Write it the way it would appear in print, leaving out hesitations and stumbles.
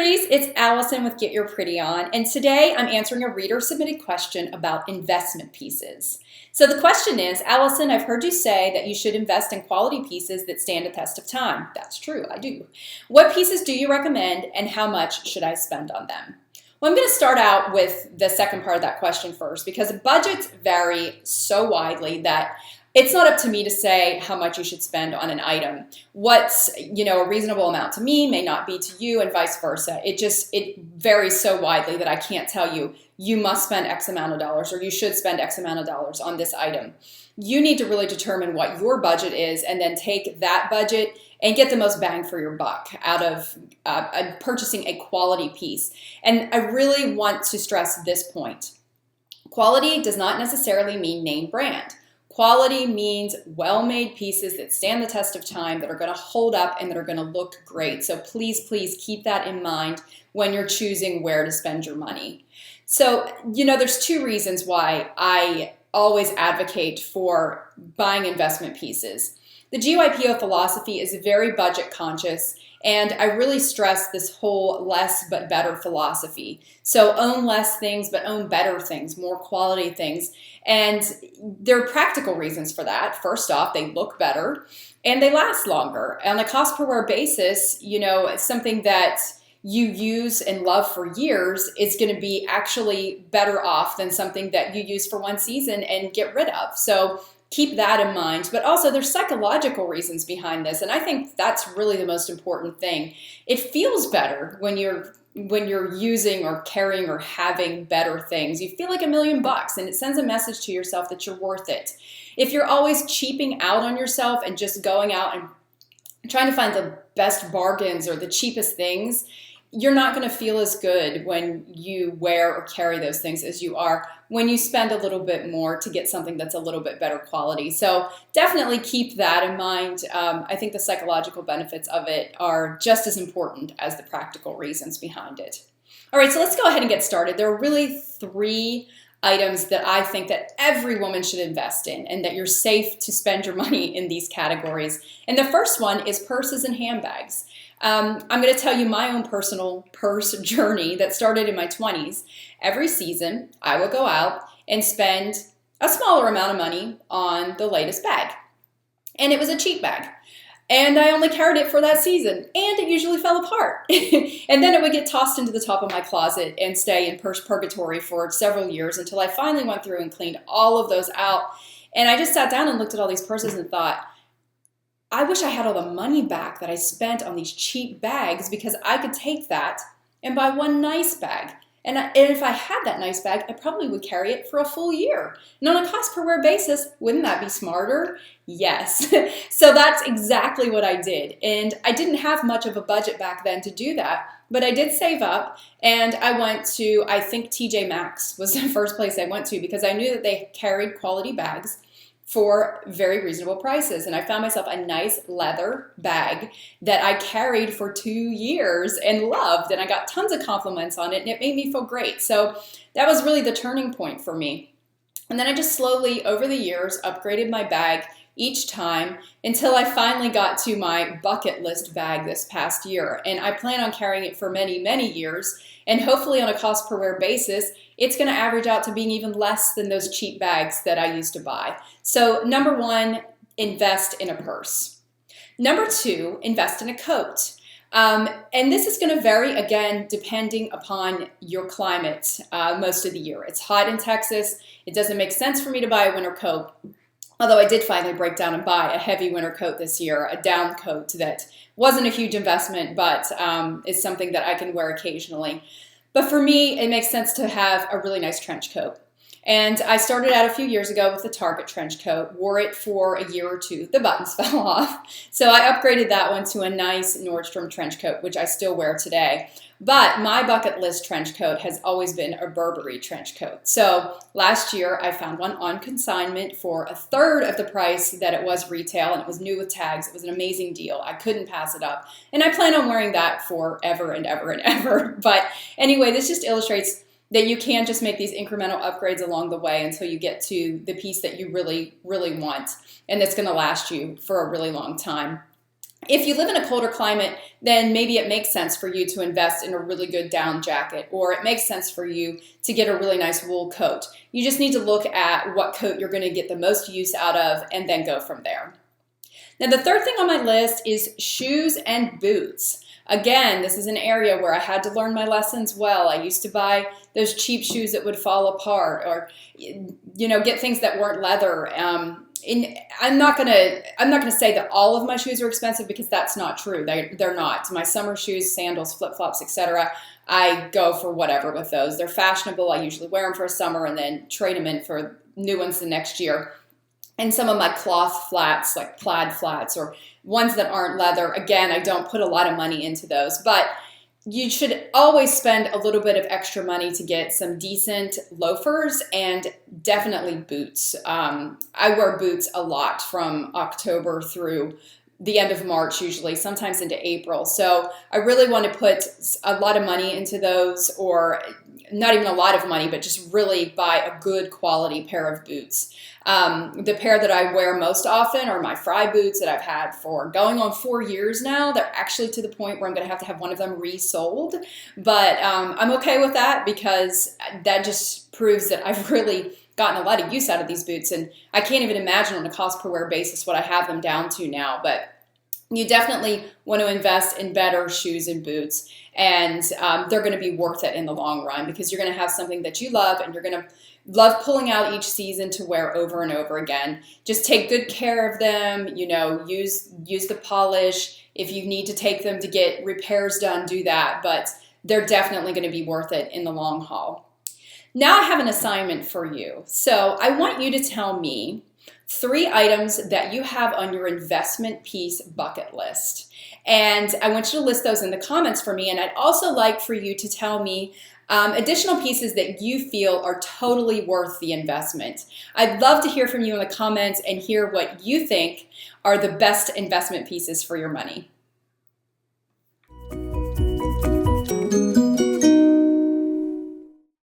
Pretties, it's Allison with Get Your Pretty On, and today I'm answering a reader-submitted question about investment pieces. So the question is, Allison, I've heard you say that you should invest in quality pieces that stand a test of time. That's true, I do. What pieces do you recommend and how much should I spend on them? Well, I'm going to start out with the second part of that question first because budgets vary so widely that it's not up to me to say how much you should spend on an item. What's, a reasonable amount to me may not be to you and vice versa. It varies so widely that I can't tell you, you must spend X amount of dollars or you should spend X amount of dollars on this item. You need to really determine what your budget is and then take that budget and get the most bang for your buck out of purchasing a quality piece. And I really want to stress this point. Quality does not necessarily mean name brand. Quality means well-made pieces that stand the test of time, that are going to hold up and that are going to look great. So please, please keep that in mind when you're choosing where to spend your money. So, there's two reasons why I always advocate for buying investment pieces. The GYPO philosophy is very budget conscious, and I really stress this whole less but better philosophy. So own less things, but own better things, more quality things. And there are practical reasons for that. First off, they look better and they last longer. On a cost per wear basis, something that you use and love for years is going to be actually better off than something that you use for one season and get rid of. So keep that in mind, but also there's psychological reasons behind this, and I think that's really the most important thing. It feels better when you're using or carrying or having better things. You feel like $1,000,000, and it sends a message to yourself that you're worth it. If you're always cheaping out on yourself and just going out and trying to find the best bargains or the cheapest things, you're not going to feel as good when you wear or carry those things as you are when you spend a little bit more to get something that's a little bit better quality. So definitely keep that in mind. I think the psychological benefits of it are just as important as the practical reasons behind it. All right, so let's go ahead and get started. There are really three items that I think that every woman should invest in and that you're safe to spend your money in these categories. And the first one is purses and handbags. I'm going to tell you my own personal purse journey that started in my 20s. Every season, I would go out and spend a smaller amount of money on the latest bag. And it was a cheap bag. And I only carried it for that season. And it usually fell apart. And then it would get tossed into the top of my closet and stay in purse purgatory for several years until I finally went through and cleaned all of those out. And I just sat down and looked at all these purses and thought, I wish I had all the money back that I spent on these cheap bags because I could take that and buy one nice bag. And if I had that nice bag, I probably would carry it for a full year. And on a cost per wear basis, wouldn't that be smarter? Yes. So that's exactly what I did. And I didn't have much of a budget back then to do that, but I did save up and I went to, I think TJ Maxx was the first place I went to because I knew that they carried quality bags for very reasonable prices. And I found myself a nice leather bag that I carried for 2 years and loved. And I got tons of compliments on it and it made me feel great. So that was really the turning point for me. And then I just slowly over the years upgraded my bag each time until I finally got to my bucket list bag this past year. And I plan on carrying it for many, many years. And hopefully on a cost per wear basis, it's going to average out to being even less than those cheap bags that I used to buy. So number one, invest in a purse. Number two, invest in a coat. And this is going to vary, again, depending upon your climate most of the year. It's hot in Texas. It doesn't make sense for me to buy a winter coat. Although I did finally break down and buy a heavy winter coat this year, a down coat that wasn't a huge investment, but is something that I can wear occasionally. But for me, it makes sense to have a really nice trench coat. And I started out a few years ago with a Target trench coat, wore it for a year or two. The buttons fell off. So I upgraded that one to a nice Nordstrom trench coat, which I still wear today. But my bucket list trench coat has always been a Burberry trench coat. So last year I found one on consignment for a third of the price that it was retail, and it was new with tags. It was an amazing deal. I couldn't pass it up. And I plan on wearing that forever and ever and ever. But anyway, this just illustrates that you can just make these incremental upgrades along the way until you get to the piece that you really, really want, and that's going to last you for a really long time. If you live in a colder climate, then maybe it makes sense for you to invest in a really good down jacket, or it makes sense for you to get a really nice wool coat. You just need to look at what coat you're going to get the most use out of and then go from there. Now, the third thing on my list is shoes and boots. Again, this is an area where I had to learn my lessons well. I used to buy those cheap shoes that would fall apart, or get things that weren't leather. I'm not gonna say that all of my shoes are expensive, because that's not true. They're not. My summer shoes, sandals, flip-flops, etc., I go for whatever with those. They're fashionable. I usually wear them for a summer and then trade them in for new ones the next year. And some of my cloth flats, like plaid flats, or ones that aren't leather, again, I don't put a lot of money into those. But you should always spend a little bit of extra money to get some decent loafers, and definitely boots. I wear boots a lot from October through the end of March, usually, sometimes into April. So I really want to put a lot of money into those, or not even a lot of money, but just really buy a good quality pair of boots. The pair that I wear most often are my Fry boots that I've had for going on 4 years now. They're actually to the point where I'm going to have one of them resold, but I'm okay with that, because that just proves that I've really gotten a lot of use out of these boots, and I can't even imagine on a cost per wear basis what I have them down to now. But you definitely want to invest in better shoes and boots, and they're going to be worth it in the long run, because you're going to have something that you love, and you're going to love pulling out each season to wear over and over again. Just take good care of them, use the polish. If you need to take them to get repairs done, do that, but they're definitely going to be worth it in the long haul. Now I have an assignment for you. So I want you to tell me 3 items that you have on your investment piece bucket list. And I want you to list those in the comments for me. And I'd also like for you to tell me additional pieces that you feel are totally worth the investment. I'd love to hear from you in the comments and hear what you think are the best investment pieces for your money.